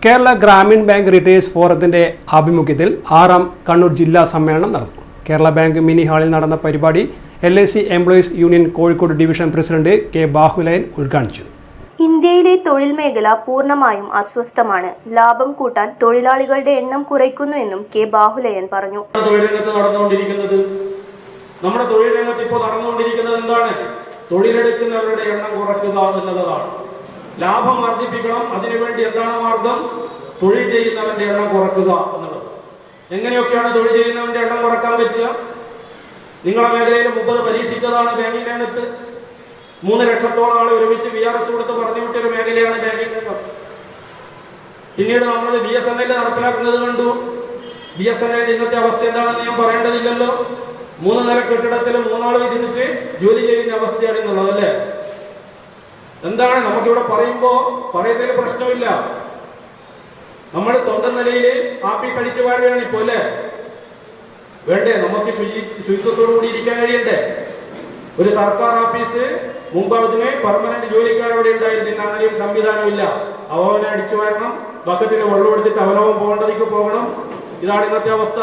Kerala Gramin bank retires ഫോറത്തിന്റെ ആഭിമുഖ്യത്തിൽ 6ാം കണ്ണൂർ ജില്ലാ സമ്മേളനം നടന്നു. കേരള ബാങ്ക് മിനി ഹാളിൽ നടന്ന പരിപാടി LIC employees union Kozhikode division president K Bahulayan ഉദ്ഘാടനിച്ചു. ഇന്ത്യയിലെ തൊഴിൽ മേഖല പൂർണ്ണമായും അസ്വസ്ഥമാണ്. ലാഭം കൂട്ടാൻ തൊഴിലാളികളുടെ എണ്ണം കുറയ്ക്കുന്നു എന്നും കെ ബാഹുലയൻ പറഞ്ഞു. നമ്മുടെ തൊഴിൽ രംഗത്ത് ഇപ്പോൾ നടന്നുകൊണ്ടിരിക്കുന്നത് എന്താണ്? തൊഴിലെടുക്കുന്നവരുടെ എണ്ണം കുറയ്ക്കുക എന്നുള്ളതാണ്. ലാഭം വർദ്ധിപ്പിക്കണം. അതിനുവേണ്ടി എന്താണ് മാർഗം? തൊഴിൽ ചെയ്യുന്നവന്റെ എണ്ണം കുറയ്ക്കുക എന്നുള്ളത്. എങ്ങനെയൊക്കെയാണ് തൊഴിൽ ചെയ്യുന്നവന്റെ എണ്ണം കുറക്കാൻ പറ്റുക? നിങ്ങളുടെ മേഖലയിൽ 30 പരീക്ഷിച്ചതാണ് ബാങ്കിംഗ് രംഗത്ത്. 3 ലക്ഷത്തോളം ആളെ ഒരുമിച്ച് VRS കൊടുത്ത് പറഞ്ഞു വിട്ടൊരു മേഖലയാണ് ബാങ്കിംഗ് രംഗം. പിന്നീട് നമ്മൾ BSNL നടപ്പിലാക്കുന്നത് കണ്ടു. BSNL ഇന്നത്തെ അവസ്ഥ എന്താണെന്ന് ഞാൻ പറയേണ്ടതില്ലല്ലോ. 3 നില കെട്ടിടത്തിൽ 3 ആൾ ഇരുന്നിട്ട് ജോലി ചെയ്യുന്ന അവസ്ഥയാണ് എന്നുള്ളത് അല്ലേ? എന്താണ് നമുക്കിവിടെ പറയുന്നതിൽ പ്രശ്നമില്ല. നമ്മൾ സ്വന്തം നിലയിൽ ആപ്പീസ് അടിച്ചു വാരുകയാണ് ഇപ്പോൾ അല്ലേ? വേണ്ടേ? നമുക്ക് ശുചിത്വത്തോടു കൂടി ഇരിക്കാൻ കഴിയണ്ടേ? ഒരു സർക്കാർ ആഫീസ് മുമ്പ് അതിന് പെർമനന്റ് ജോലിക്കാരവിടെ ഉണ്ടായിരുന്നില്ല. അങ്ങനെ ഒരു സംവിധാനമില്ല. അവനെ അടിച്ചു വാരണം, ബക്കറ്റിൽ വെള്ളം എടുത്തിട്ട് അവനവൻ പോകേണ്ടതിക്ക് പോകണം. ഇതാണ് ഇന്നത്തെ അവസ്ഥ.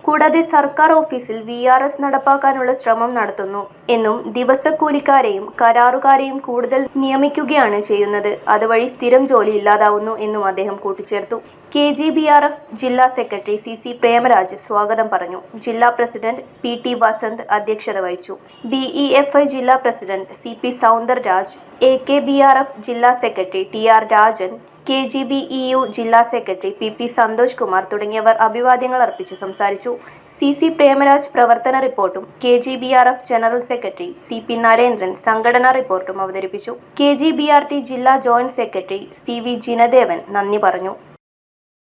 കൂടാതെ സർക്കാർ ഓഫീസിൽ VRS നടപ്പാക്കാനുള്ള ശ്രമം നടത്തുന്നു എന്നും ദിവസക്കൂലിക്കാരെയും കരാറുകാരെയും കൂടുതൽ നിയമിക്കുകയാണ് ചെയ്യുന്നത്. അതുവഴി സ്ഥിരം ജോലി ഇല്ലാതാവുന്നു എന്നും അദ്ദേഹം കൂട്ടിച്ചേർത്തു. KGBRF ജില്ലാ സെക്രട്ടറി CC പ്രേമരാജ് സ്വാഗതം പറഞ്ഞു. ജില്ലാ പ്രസിഡന്റ് PT വസന്ത് അധ്യക്ഷത വഹിച്ചു. BEFI ജില്ലാ പ്രസിഡന്റ് CP സൗന്ദർരാജ്, AKBRF ജില്ലാ സെക്രട്ടറി TR രാജൻ, KGBEU ജില്ലാ സെക്രട്ടറി PP സന്തോഷ് കുമാർ തുടങ്ങിയവർ അഭിവാദ്യങ്ങൾ അർപ്പിച്ച് സംസാരിച്ചു. CC പ്രേമരാജ് പ്രവർത്തന റിപ്പോർട്ടും KGBRF general secretary CP Narendran സംഘടനാ റിപ്പോർട്ടും അവതരിപ്പിച്ചു. KGBRT ജില്ലാ ജോയിന്റ് സെക്രട്ടറി CV ജിനദേവൻ നന്ദി പറഞ്ഞു.